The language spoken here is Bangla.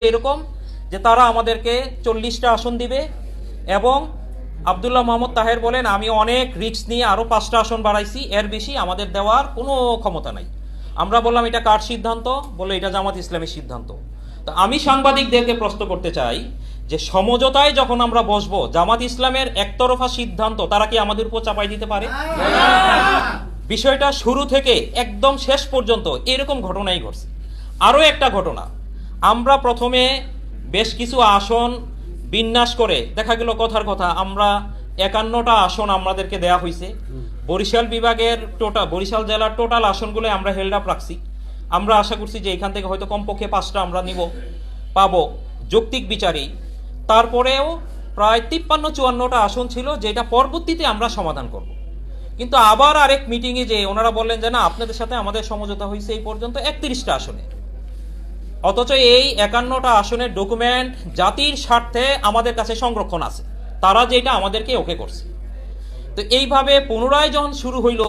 এরকম যে তারা আমাদেরকে 40টা আসন দিবে এবং আব্দুল্লাহ মোহাম্মদ তাহের বলেন আমি অনেক রিস্ক নিয়ে আরও 5টা আসন বাড়াইছি, এর বেশি আমাদের দেওয়ার কোনো ক্ষমতা নাই। আমরা বললাম এটা কার সিদ্ধান্ত? বলে এটা জামাত ইসলামের সিদ্ধান্ত। তো আমি সাংবাদিকদেরকে প্রশ্ন করতে চাই যে সমঝোতায় যখন আমরা বসবো, জামাত ইসলামের একতরফা সিদ্ধান্ত তারা কি আমাদের উপর চাপাই দিতে পারে? বিষয়টা শুরু থেকে একদম শেষ পর্যন্ত এরকম ঘটনাই ঘটছে। আরও একটা ঘটনা, আমরা প্রথমে বেশ কিছু আসন বিন্যাস করে দেখা গেল কথার কথা আমরা 51টা আসন আমাদেরকে দেয়া হয়েছে। বরিশাল বিভাগের বরিশাল জেলার টোটাল আসনগুলো আমরা হেল্ড আপ রাখছি। আমরা আশা করছি যে এখান থেকে হয়তো কমপক্ষে 5টা আমরা পাবো যৌক্তিক বিচারেই। তারপরেও প্রায় 53-54টা আসন ছিল যেটা পরবর্তীতে আমরা সমাধান করব। কিন্তু আবার আরেক মিটিংয়ে যে ওনারা বললেন যে না আপনাদের সাথে আমাদের সমঝোতা হয়েছে এই পর্যন্ত 31টা আসনে, অথচ এই 51টা আসনের ডকুমেন্ট জাতির স্বার্থে আমাদের কাছে সংরক্ষণ আছে, তারা যেটা আমাদেরকে ওকে করছে। তো এইভাবে পুনরায় যখন শুরু হইল